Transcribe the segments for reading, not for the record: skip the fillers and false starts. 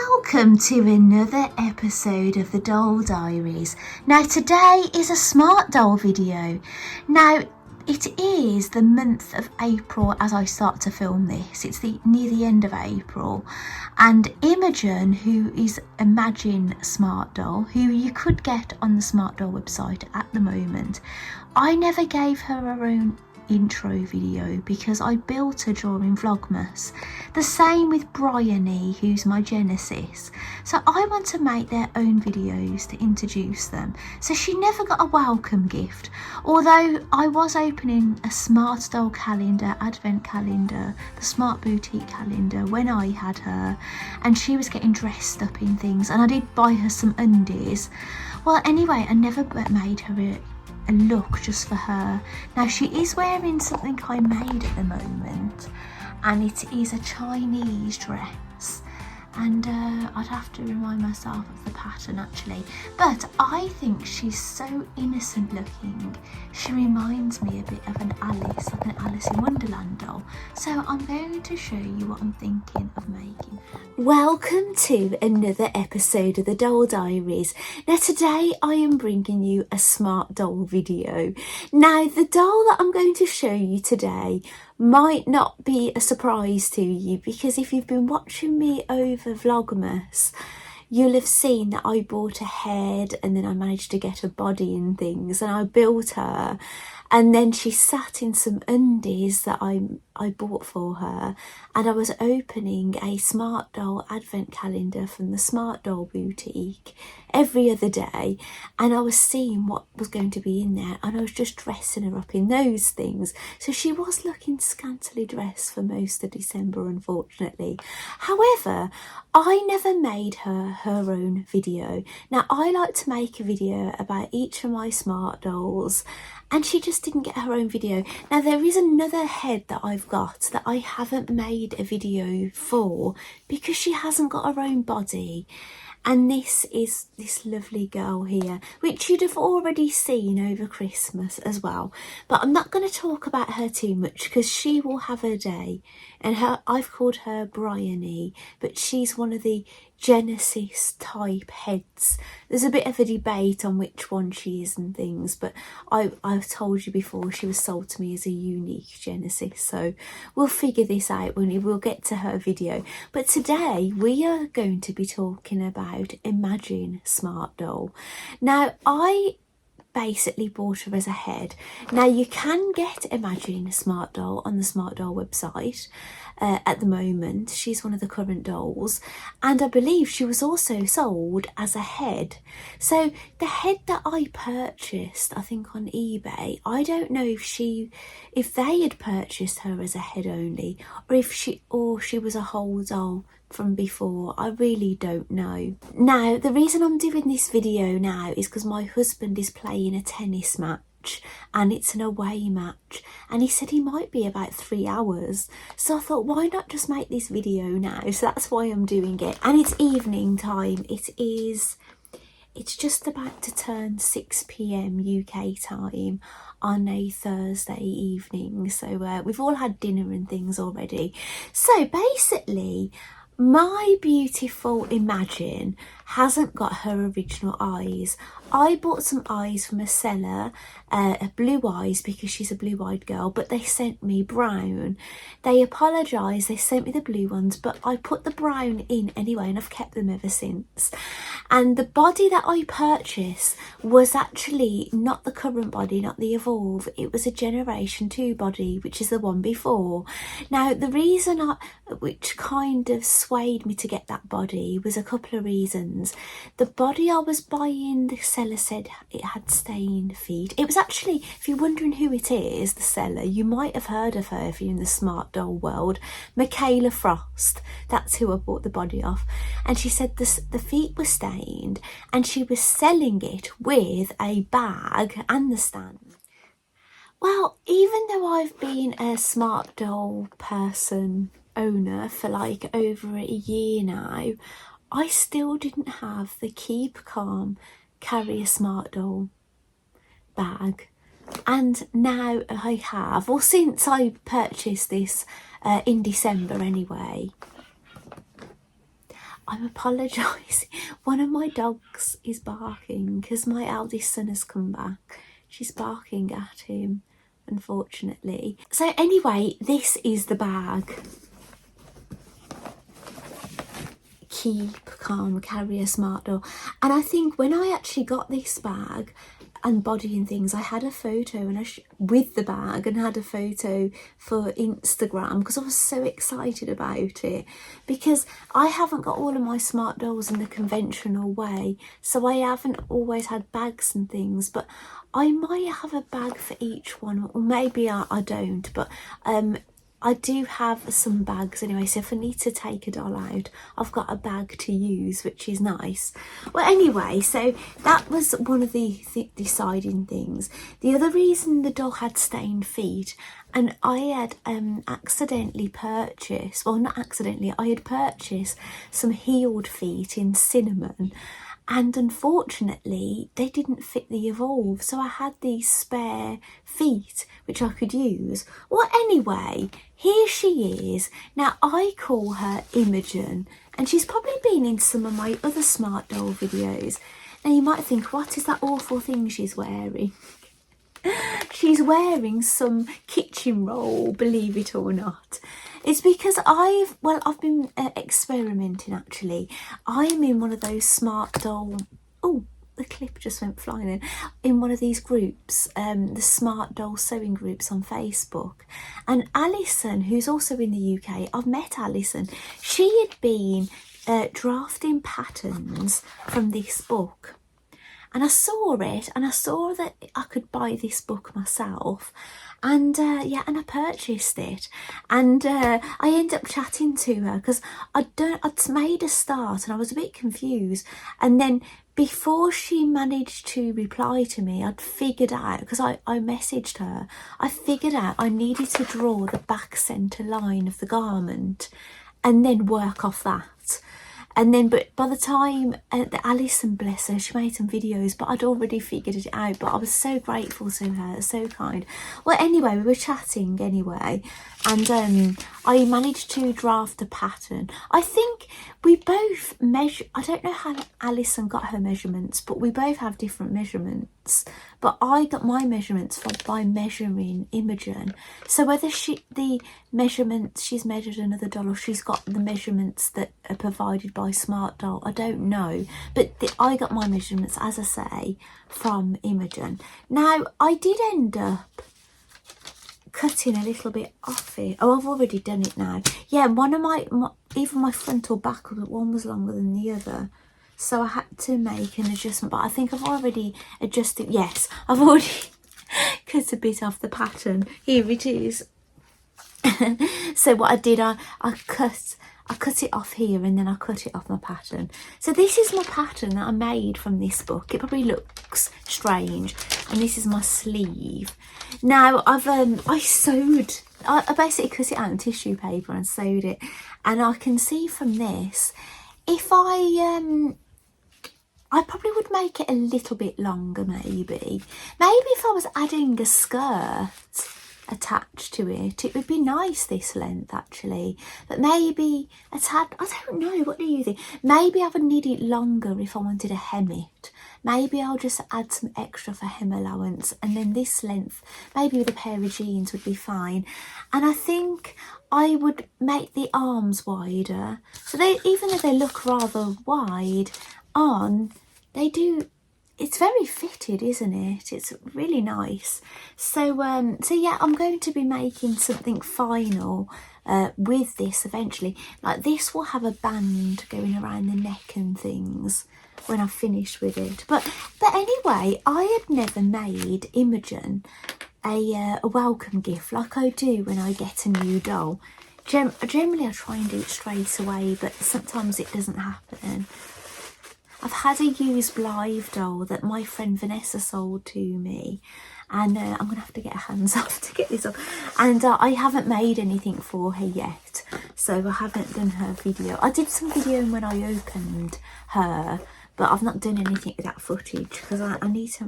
Welcome to another episode of the Doll Diaries. Now today is a smart doll video. Now it is the month of April as I start to film this. It's near the end of April, and Imogen, who is Imagine Smart Doll, who you could get on the Smart Doll website at the moment, I never gave her her own intro video because I built her during Vlogmas. The same with Bryony, who's my Genesis. So I want to make their own videos to introduce them. So she never got a welcome gift, although I was opening a Smart Doll calendar, advent calendar, the Smart Boutique calendar when I had her, and she was getting dressed up in things, and I did buy her some undies. Well, anyway, I never made her a look just for her. Now she is wearing something I made at the moment, and it is a Chinese dress, and I'd have to remind myself of the pattern actually, but I think she's so innocent looking. She reminds me a bit of an Alice, like an Alice in Wonderland doll. So I'm going to show you what I'm thinking of making. Welcome to another episode of the Doll Diaries. Now today I am bringing you a smart doll video. Now the doll that I'm going to show you today might not be a surprise to you, because if you've been watching me over Vlogmas, you'll have seen that I bought a head and then I managed to get a body and things, and I built her, and then she sat in some undies that I bought for her, and I was opening a Smart Doll advent calendar from the Smart Doll Boutique every other day, and I was seeing what was going to be in there, and I was just dressing her up in those things. So she was looking scantily dressed for most of December, unfortunately. However, I never made her own video. Now I like to make a video about each of my smart dolls, and she just didn't get her own video. Now there is another head that I've got that I haven't made a video for because she hasn't got her own body, and this is this lovely girl here, which you'd have already seen over Christmas as well, but I'm not going to talk about her too much because she will have her day. And I've called her Bryony, but she's one of the Genesis type heads. There's a bit of a debate on which one she is and things, but I've told you before she was sold to me as a unique Genesis, so we'll figure this out when we'll get to her video. But today we are going to be talking about Imagine Smart Doll. Now I basically bought her as a head. Now you can get Imagine Smart Doll on the Smart Doll website at the moment. She's one of the current dolls, and I believe she was also sold as a head. So the head that I purchased, I think on eBay, I don't know if they had purchased her as a head only, or if she was a whole doll from before. I really don't know. Now the reason I'm doing this video now is because my husband is playing a tennis match, and it's an away match, and he said he might be about 3 hours, so I thought, why not just make this video now? So that's why I'm doing it, and it's evening time. It's just about to turn 6 p.m. UK time on a Thursday evening, so we've all had dinner and things already. So basically my beautiful Imagine hasn't got her original eyes. I bought some eyes from a seller, blue eyes, because she's a blue-eyed girl, but they sent me brown. They apologised, they sent me the blue ones, but I put the brown in anyway, and I've kept them ever since. And the body that I purchased was actually not the current body, not the Evolve. It was a Generation 2 body, which is the one before. Now the reason which kind of swayed me to get that body was a couple of reasons. The body I was buying, the seller said it had stained feet. It was actually, if you're wondering who it is, the seller, you might have heard of her if you're in the smart doll world, Michaela Frost. That's who I bought the body off, and she said the feet were stained, and she was selling it with a bag and the stand. Well, even though I've been a smart doll owner for like over a year now, I still didn't have the Keep Calm Carry a Smart Doll bag, and now I have, or since I purchased this in December anyway, I'm apologising. One of my dogs is barking because my eldest son has come back. She's barking at him, unfortunately. So anyway, this is the bag. Keep calm, carry a smart doll. And I think when I actually got this bag and body and things, I had a photo and with the bag, and had a photo for Instagram because I was so excited about it, because I haven't got all of my smart dolls in the conventional way, so I haven't always had bags and things, but I might have a bag for each one, or maybe I don't, but I do have some bags anyway, so if I need to take a doll out, I've got a bag to use, which is nice. Well, anyway, so that was one of the deciding things. The other reason the doll had stained feet, and I had accidentally purchased, well, not accidentally, I had purchased some heeled feet in cinnamon, and unfortunately they didn't fit the Evolve, so I had these spare feet which I could use. Well, anyway, here she is. Now, I call her Imogen, and she's probably been in some of my other smart doll videos. Now you might think, what is that awful thing she's wearing? She's wearing some kitchen roll, believe it or not. It's because I've been experimenting actually. I'm in one of those smart doll, oh, the clip just went flying in one of these groups, the smart doll sewing groups on Facebook. And Alison, who's also in the UK, I've met Alison. She had been drafting patterns from this book. And I saw it, and I saw that I could buy this book myself, and yeah, and I purchased it, and I ended up chatting to her because I'd made a start, and I was a bit confused, and then before she managed to reply to me, I'd figured out, because I messaged her, I figured out I needed to draw the back centre line of the garment, and then work off that. And then, but by the time Alison, bless her, she made some videos, but I'd already figured it out. But I was so grateful to her, so kind. Well, anyway, we were chatting anyway, and I managed to draft a pattern. I think we both measure. I don't know how Alison got her measurements, but we both have different measurements. But I got my measurements by measuring Imogen. So whether the measurements, she's measured another doll, or she's got the measurements that are provided by Smart Doll, I don't know. But I got my measurements, as I say, from Imogen. Now, I did end up cutting a little bit off it. Oh, I've already done it now. Yeah, one of my even my front or back, one was longer than the other. So I had to make an adjustment, but I think I've already adjusted. Yes, I've already cut a bit off the pattern. Here it is. So what I did, I cut it off here, and then I cut it off my pattern. So this is my pattern that I made from this book. It probably looks strange, and this is my sleeve. Now I sewed. I basically cut it out in tissue paper and sewed it, and I can see from this, if I probably would make it a little bit longer, maybe. Maybe if I was adding a skirt attached to it, it would be nice, this length actually. But maybe a tad, I don't know, what do you think? Maybe I would need it longer if I wanted to hem it. Maybe I'll just add some extra for hem allowance, and then this length, maybe with a pair of jeans, would be fine. And I think I would make the arms wider, so they, even though they look rather wide on, they do, it's very fitted, isn't it? It's really nice. So so yeah, I'm going to be making something final with this eventually. Like, this will have a band going around the neck and things when I've finished with it. But anyway, I had never made Imogen a welcome gift like I do when I get a new doll. Generally I try and do it straight away, but sometimes it doesn't happen. I've had a used Blythe doll that my friend Vanessa sold to me, and I'm going to have to get her hands off to get this off. And I haven't made anything for her yet, so I haven't done her video. I did some video when I opened her, but I've not done anything with that footage because I need to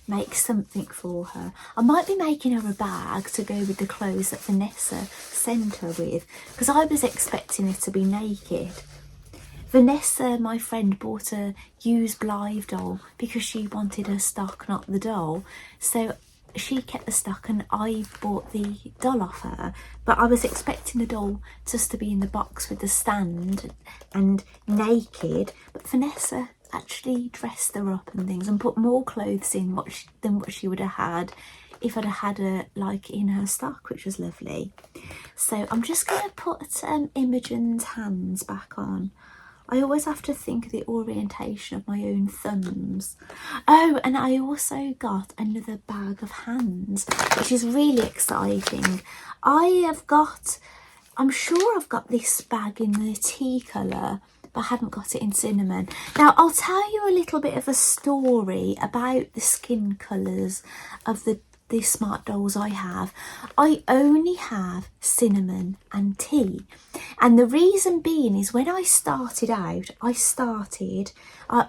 make something for her. I might be making her a bag to go with the clothes that Vanessa sent her with, because I was expecting her to be naked. Vanessa, my friend, bought a used Blythe doll because she wanted her stock, not the doll. So she kept the stock and I bought the doll off her. But I was expecting the doll just to be in the box with the stand and naked. But Vanessa actually dressed her up and things and put more clothes in than what she would have had if I'd have had her like in her stock, which was lovely. So I'm just going to put Imogen's hands back on. I always have to think of the orientation of my own thumbs. Oh, and I also got another bag of hands, which is really exciting. I'm sure I've got this bag in the tea colour, but I haven't got it in cinnamon. Now, I'll tell you a little bit of a story about the skin colours of the smart dolls I have. I only have cinnamon and tea, and the reason being is when I started out,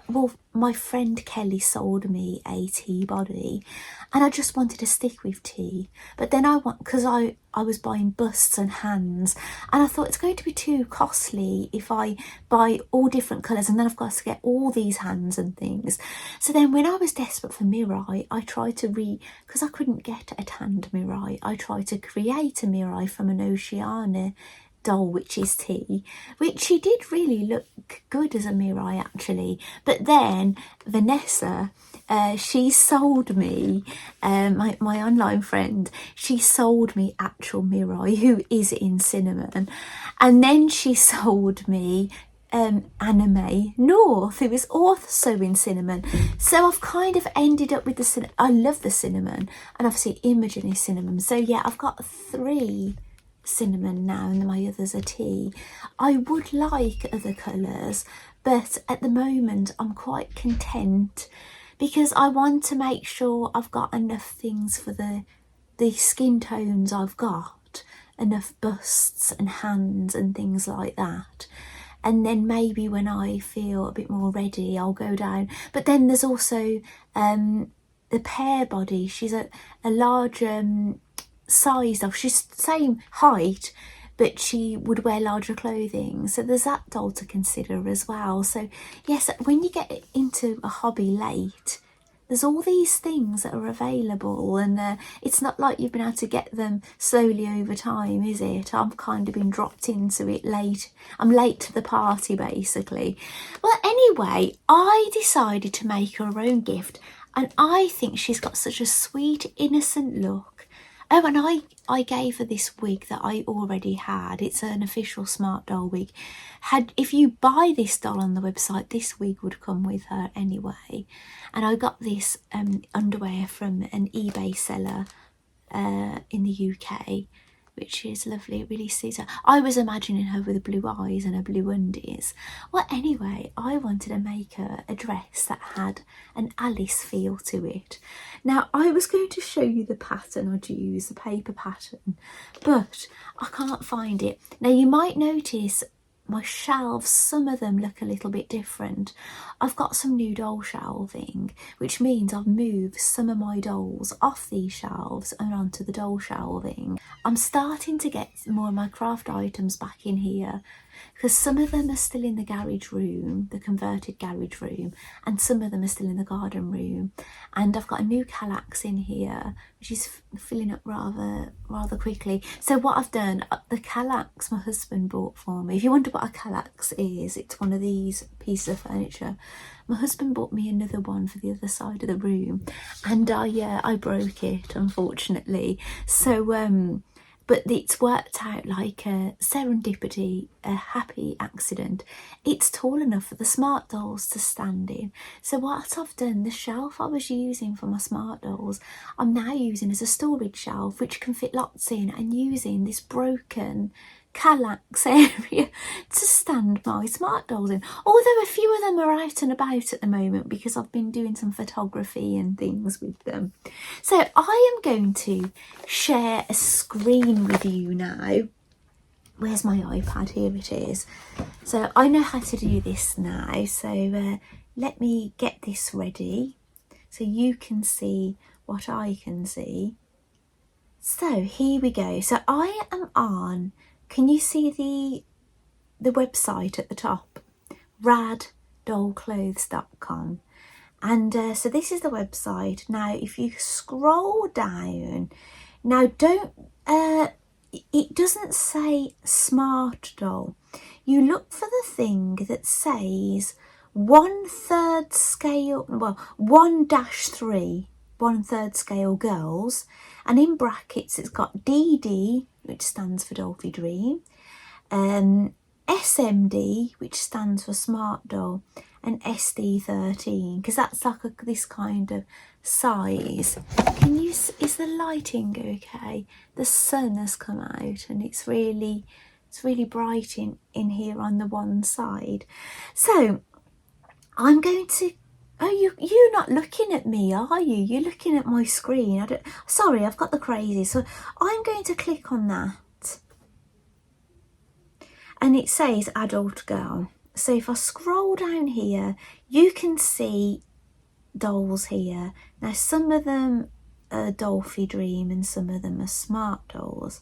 well, my friend Kelly sold me a tea body and I just wanted to stick with tea, but then because I was buying busts and hands, and I thought it's going to be too costly if I buy all different colours and then I've got to get all these hands and things. So then when I was desperate for Mirai, I tried to because I couldn't get a tanned Mirai, I tried to create a Mirai from an Oceania doll, which is tea, which she did really look good as a Mirai actually. But then Vanessa, she sold me, my online friend, she sold me actual Mirai, who is in cinnamon, and then she sold me Anime North, who is also in cinnamon. So I've kind of ended up with the cinnamon. I love the cinnamon, and obviously Imogen is cinnamon. So yeah, I've got 3 cinnamon now and my others are tea. I would like other colours, but at the moment I'm quite content because I want to make sure I've got enough things for the skin tones I've got, enough busts and hands and things like that. And then maybe when I feel a bit more ready, I'll go down. But then there's also the pear body. She's a large size of, she's same height, but she would wear larger clothing. So there's that doll to consider as well. So yes, when you get into a hobby late, there's all these things that are available, and it's not like you've been able to get them slowly over time, is it? I've kind of been dropped into it late. I'm late to the party, basically. Well, anyway, I decided to make her her own gift, and I think she's got such a sweet, innocent look. Oh, and I gave her this wig that I already had. It's an official Smart Doll wig. If you buy this doll on the website, this wig would come with her anyway. And I got this underwear from an eBay seller in the UK, which is lovely. It really suits her. I was imagining her with blue eyes and her blue undies. Well, anyway, I wanted to make her a dress that had an Alice feel to it. Now, I was going to show you the pattern I'd use, the paper pattern, but I can't find it. Now, you might notice my shelves, some of them look a little bit different. I've got some new doll shelving, which means I've moved some of my dolls off these shelves and onto the doll shelving. I'm starting to get more of my craft items back in here because some of them are still in the garage room, the converted garage room, and some of them are still in the garden room. And I've got a new Kallax in here, which is filling up rather quickly. So what I've done, the Kallax my husband bought for me. If you wonder what a Kallax is, it's one of these pieces of furniture. My husband bought me another one for the other side of the room, and I broke it, unfortunately. So but it's worked out like a serendipity, a happy accident. It's tall enough for the Smart Dolls to stand in. So what I've done, the shelf I was using for my Smart Dolls, I'm now using as a storage shelf, which can fit lots in, and using this broken Kallax area to stand my Smart Dolls in. Although a few of them are out and about at the moment because I've been doing some photography and things with them. So I am going to share a screen with you now. Where's my iPad? Here it is. So I know how to do this now. So let me get this ready so you can see what I can see. So here we go. So I am on, can you see the website at the top? raddollclothes.com. And so this is the website. Now if you scroll down, now don't it doesn't say smart doll. You look for the thing that says 1/3 scale, well 1-3, 1/3 scale girls, and in brackets it's got DD, which stands for Dolphy Dream, SMD, which stands for Smart Doll, and SD13, because that's like this kind of size. Can you, is the lighting okay? The sun has come out and it's really bright in here on the one side. So I'm going to, oh, you're not looking at me, are you? You're looking at my screen. Sorry, I've got the crazy. So I'm going to click on that. And it says adult girl. So if I scroll down here, you can see dolls here. Now some of them are Dolphy Dream and some of them are Smart Dolls.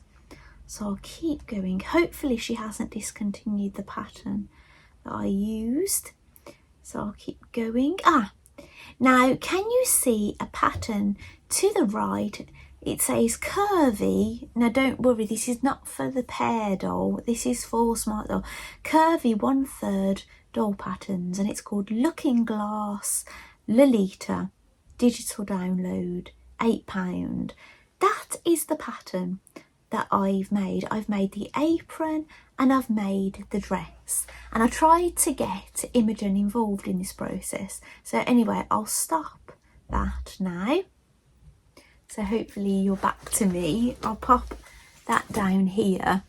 So I'll keep going. Hopefully she hasn't discontinued the pattern that I used. So I'll keep going. Now can you see a pattern to the right? It says curvy. Now don't worry, this is not for the pear doll, this is for Smart Doll. Curvy 1/3 doll patterns, and it's called Looking Glass Lolita digital download, £8. That is the pattern that I've made. I've made the apron and I've made the dress, and I tried to get Imogen involved in this process. So anyway, I'll stop that now. So hopefully you're back to me. I'll pop that down here.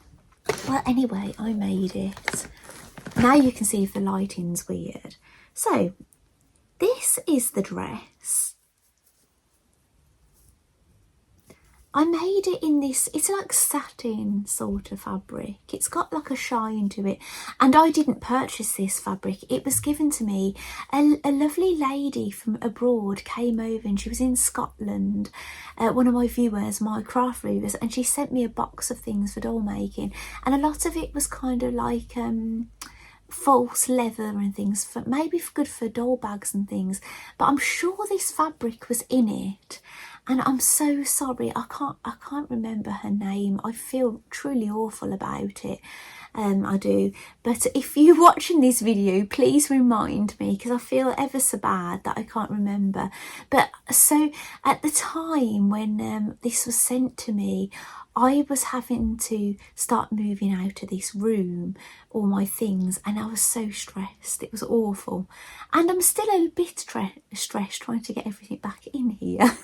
Well, anyway, I made it. Now you can see if the lighting's weird. So this is the dress. I made it in this, it's like satin sort of fabric. It's got like a shine to it. And I didn't purchase this fabric. It was given to me. A lovely lady from abroad came over, and she was in Scotland. One of my viewers, my craft readers, and she sent me a box of things for doll making. And a lot of it was kind of like false leather and things, for maybe good for doll bags and things. But I'm sure this fabric was in it. And I'm so sorry, I can't remember her name. I feel truly awful about it. I do. But if you're watching this video, please remind me, because I feel ever so bad that I can't remember. But so at the time when this was sent to me, I was having to start moving out of this room, all my things, and I was so stressed. It was awful. And I'm still a bit stressed trying to get everything back in here.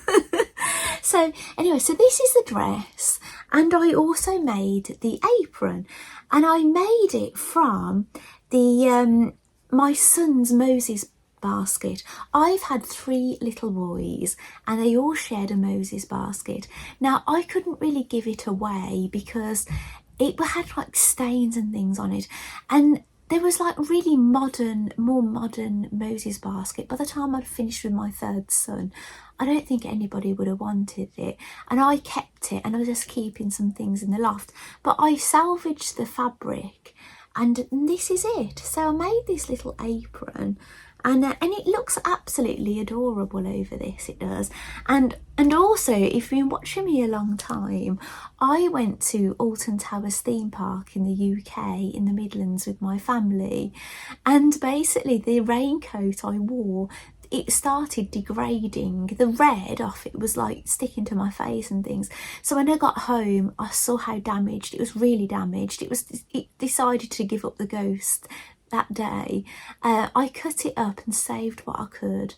So anyway, so this is the dress, and I also made the apron, and I made it from the my son's Moses basket. I've had 3 little boys and they all shared a Moses basket. Now I couldn't really give it away because it had like stains and things on it, and there was like really modern, more modern Moses basket. By the time I'd finished with my 3rd son, I don't think anybody would have wanted it, and I kept it, and I was just keeping some things in the loft. But I salvaged the fabric, and this is it. So I made this little apron, and it looks absolutely adorable over this, it does. And also, if you've been watching me a long time, I went to Alton Towers theme park in the UK, in the Midlands, with my family, and basically the raincoat I wore, it started degrading. The red off it was like sticking to my face and things. So when I got home, I saw how damaged it was. Really damaged. It decided to give up the ghost that day. I cut it up and saved what I could,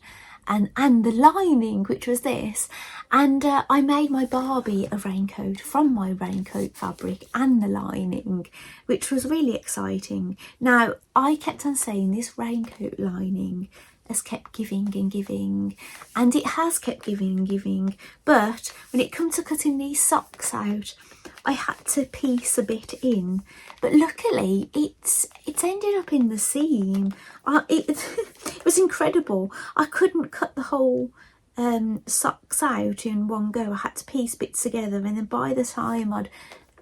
and the lining, which was this, and I made my Barbie a raincoat from my raincoat fabric and the lining, which was really exciting. Now I kept on saying this raincoat lining has kept giving and giving, and it has kept giving and giving, but when it comes to cutting these socks out, I had to piece a bit in, but luckily it's ended up in the seam. It was incredible. I couldn't cut the whole socks out in one go. I had to piece bits together, and then by the time I'd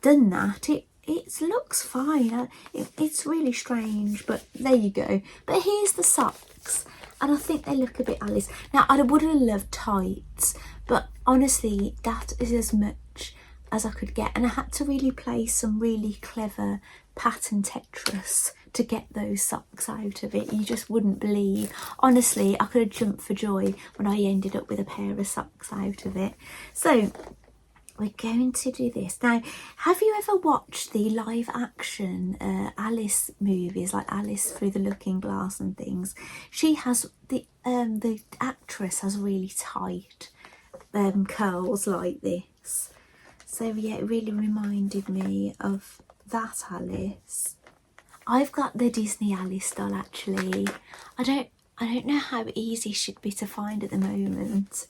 done that, it looks fine. It's really strange, but there you go. But here's the socks, and I think they look a bit Alice. Now, I would have loved tights, but honestly, that is as much as I could get, and I had to really play some really clever pattern Tetris to get those socks out of it. You just wouldn't believe. Honestly, I could have jumped for joy when I ended up with a pair of socks out of it. So we're going to do this. Now, have you ever watched the live action Alice movies, like Alice Through the Looking Glass and things? She has, the actress has really tight curls like this. So yeah, it really reminded me of that Alice. I've got the Disney Alice doll actually. I don't know how easy she'd be to find at the moment.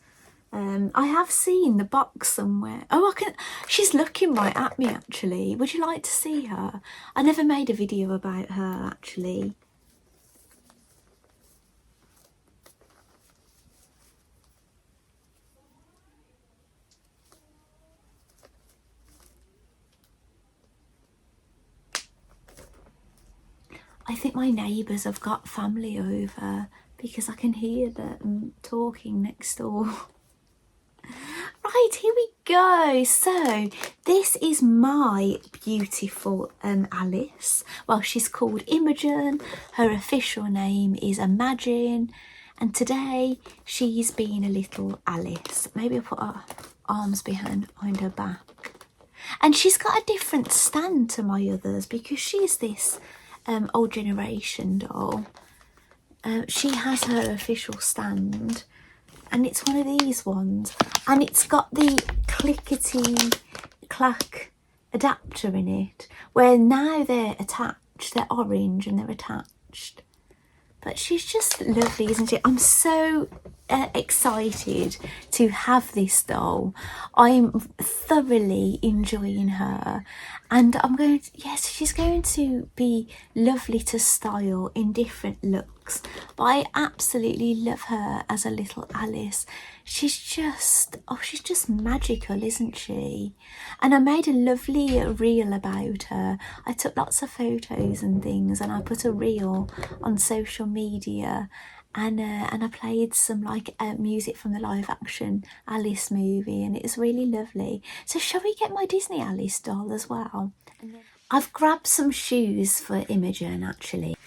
I have seen the box somewhere. Oh, she's looking right at me actually. Would you like to see her? I never made a video about her actually. I think my neighbours have got family over because I can hear them talking next door. Right, here we go. So this is my beautiful Alice. Well, she's called Imogen. Her official name is Imagine. And today she's being a little Alice. Maybe I'll put her arms behind her back. And she's got a different stand to my others because she's this old generation doll. She has her official stand, and it's one of these ones, and it's got the clickety clack adapter in it, where now they're attached, they're orange and they're attached. But she's just lovely, isn't she? I'm so excited to have this doll. I'm thoroughly enjoying her, and I'm going to, yes, she's going to be lovely to style in different looks. But I absolutely love her as a little Alice. She's just, oh, she's just magical, isn't she? And I made a lovely reel about her. I took lots of photos and things, and I put a reel on social media, and I played some music from the live action Alice movie, and it was really lovely. So shall we get my Disney Alice doll as well? I've grabbed some shoes for Imogen actually,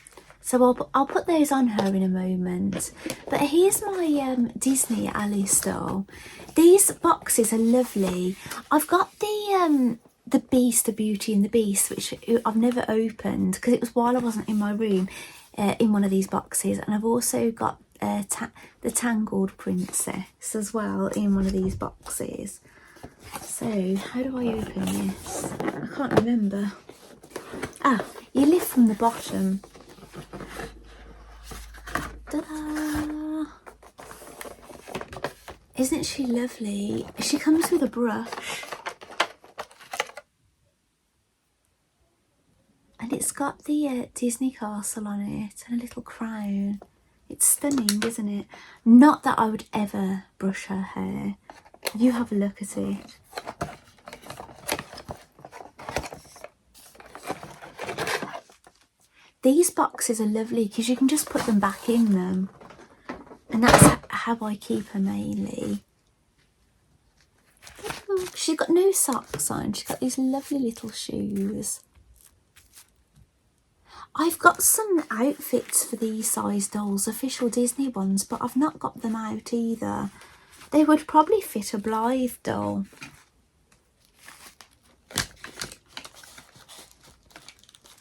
so I'll put those on her in a moment. But here's my Disney Alice doll. These boxes are lovely. I've got the Beast, the Beauty and the Beast, which I've never opened because it was while I wasn't in my room, in one of these boxes. And I've also got the Tangled Princess as well in one of these boxes. So how do I open this? I can't remember. Ah, you lift from the bottom. Ta-da! Isn't she lovely? She comes with a brush. And it's got the Disney castle on it and a little crown. It's stunning, isn't it? Not that I would ever brush her hair. You have a look at it. These boxes are lovely because you can just put them back in them. And that's how I keep her mainly. She's got no socks on. She's got these lovely little shoes. I've got some outfits for these size dolls, official Disney ones, but I've not got them out either. They would probably fit a Blythe doll.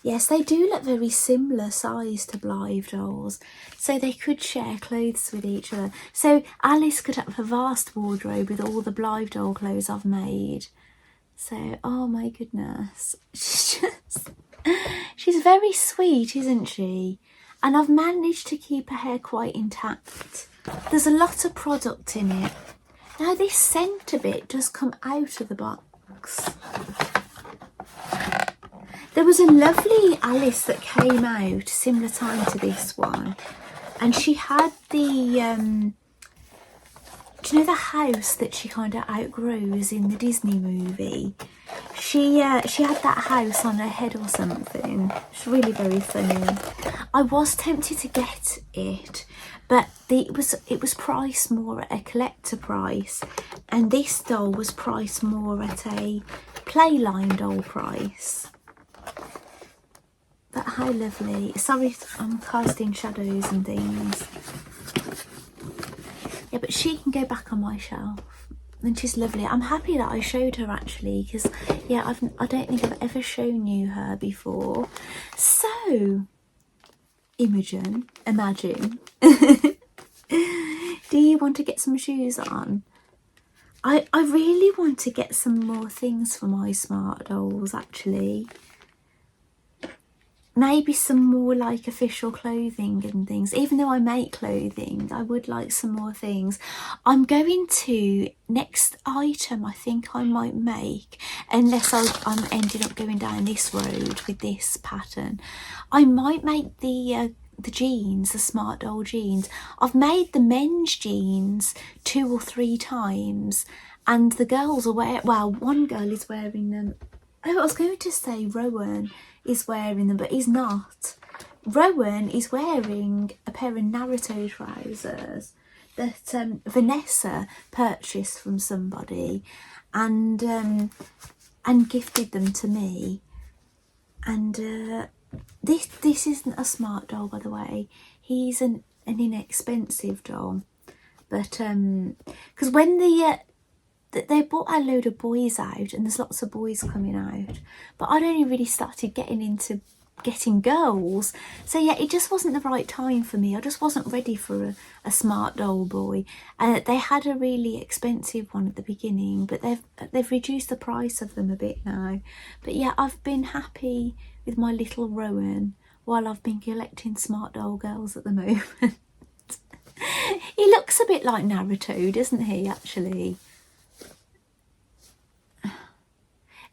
Yes, they do look very similar size to Blythe dolls, so they could share clothes with each other. So Alice could have a vast wardrobe with all the Blythe doll clothes I've made. So, oh my goodness, she's very sweet, isn't she? And I've managed to keep her hair quite intact. There's a lot of product in it. Now this centre bit does come out of the box. There was a lovely Alice that came out similar time to this one, and she had the do you know the house that she kind of outgrows in the Disney movie? She had that house on her head or something. It's really very funny. I was tempted to get it, but it was priced more at a collector price, and this doll was priced more at a Playline doll price. But how lovely. Sorry, I'm casting shadows and things. Yeah, but she can go back on my shelf. And she's lovely. I'm happy that I showed her actually, because yeah, I don't think I've ever shown you her before. So, imagine, do you want to get some shoes on? I really want to get some more things for my smart dolls actually. Maybe some more like official clothing and things. Even though I make clothing, I would like some more things. I'm going to, next item I think I might make, unless I'm ending up going down this road with this pattern, I might make the jeans, the smart doll jeans. I've made the men's jeans 2 or 3 times, and the girls are wearing, well, one girl is wearing them. Oh, I was going to say Rowan is wearing them, but he's not. Rowan is wearing a pair of Naruto trousers that Vanessa purchased from somebody and gifted them to me. And this isn't a smart doll, by the way. He's an inexpensive doll, but because when they brought a load of boys out, and there's lots of boys coming out, but I'd only really started getting into getting girls, so yeah, it just wasn't the right time for me. I just wasn't ready for a smart doll boy. They had a really expensive one at the beginning, but they've reduced the price of them a bit now. But yeah, I've been happy with my little Rowan while I've been collecting smart doll girls at the moment. He looks a bit like Naruto, doesn't he, actually?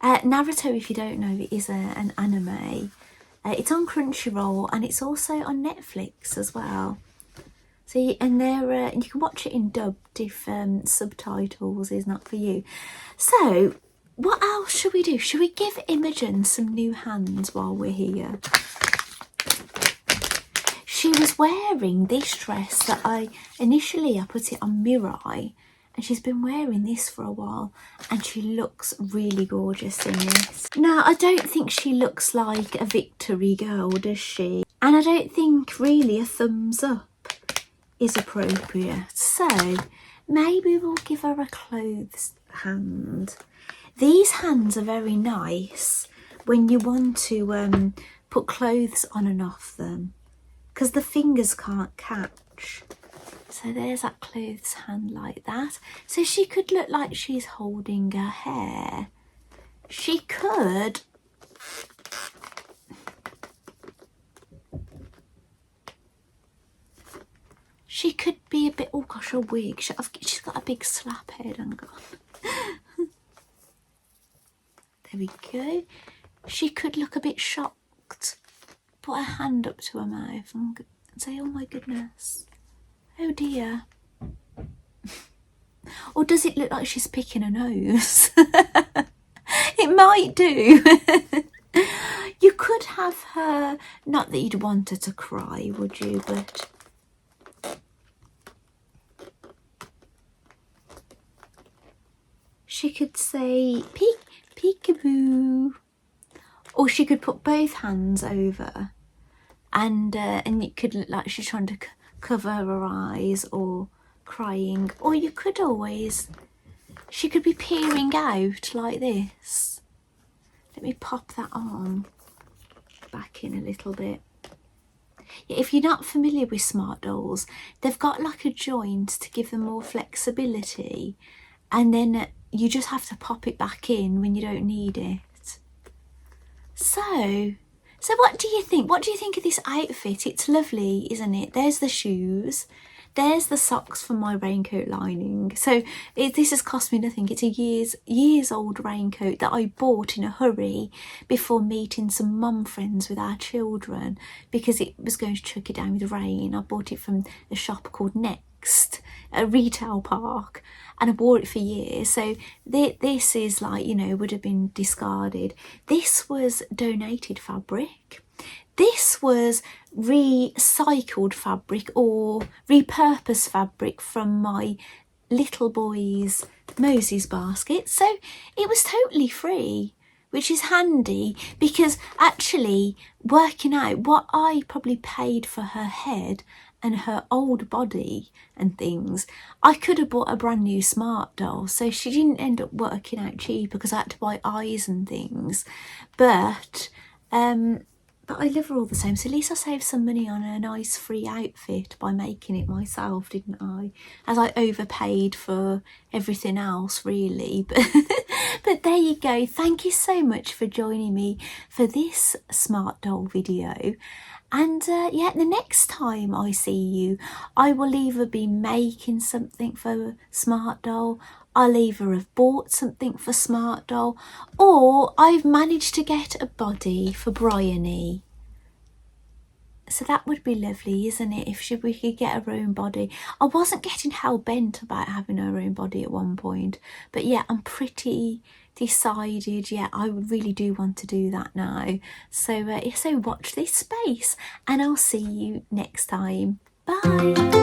Naruto, if you don't know, is an anime. It's on Crunchyroll, and it's also on Netflix as well. See, and you can watch it in dubbed if subtitles is not for you. So, what else should we do? Should we give Imogen some new hands while we're here? She was wearing this dress that I put it on Mirai, and she's been wearing this for a while, and she looks really gorgeous in this. Now, I don't think she looks like a victory girl, does she? And I don't think really a thumbs up is appropriate. So maybe we'll give her a clothes hand. These hands are very nice when you want to put clothes on and off them, because the fingers can't catch. So there's that clothes hand like that. So she could look like she's holding her hair. She could be a bit, oh gosh, a wig. She's got a big slap head, hang on. There we go. She could look a bit shocked. Put her hand up to her mouth and say, oh my goodness. Oh dear. Or does it look like she's picking her nose? It might do. You could have her, not that you'd want her to cry, would you? But she could say peekaboo. Or she could put both hands over, and it could look like she's trying to cover her eyes or crying. Or you could always, she could be peering out like this. Let me pop that on back in a little bit. Yeah, if you're not familiar with smart dolls, they've got like a joint to give them more flexibility, and then you just have to pop it back in when you don't need it. So what do you think? What do you think of this outfit? It's lovely, isn't it? There's the shoes. There's the socks for my raincoat lining. So this has cost me nothing. It's a years old raincoat that I bought in a hurry before meeting some mum friends with our children, because it was going to chuck it down with rain. I bought it from a shop called Next. next retail park, and I wore it for years. So this is like, you know, would have been discarded. This was donated fabric. This was recycled fabric or repurposed fabric from my little boy's Moses basket. So it was totally free, which is handy, because actually working out what I probably paid for her head and her old body and things, I could have bought a brand new smart doll. So she didn't end up working out cheap because I had to buy eyes and things. But I love her all the same. So at least I saved some money on a nice free outfit by making it myself, didn't I? As I overpaid for everything else, really. But there you go. Thank you so much for joining me for this smart doll video. And yeah, the next time I see you, I will either be making something for Smart Doll, I'll either have bought something for Smart Doll, or I've managed to get a body for Bryony. So that would be lovely, isn't it, if we could get her own body. I wasn't getting hell-bent about having her own body at one point, but yeah, I'm pretty decided, yeah, I really do want to do that now. So so watch this space, and I'll see you next time. Bye.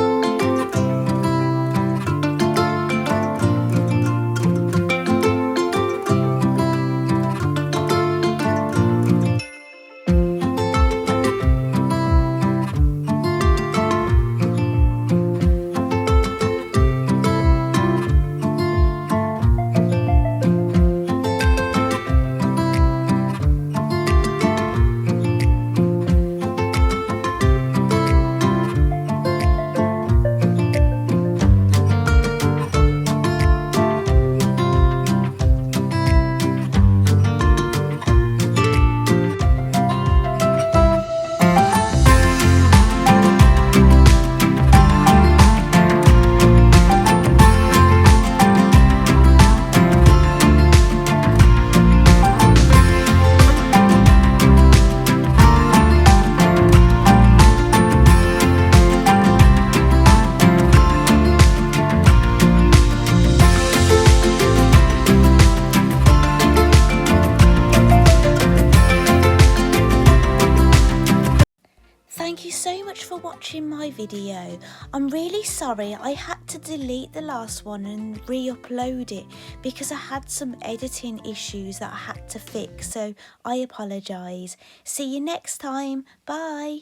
Thank you so much for watching my video. I'm really sorry I had to delete the last one and re-upload it because I had some editing issues that I had to fix, so I apologise. See you next time. Bye.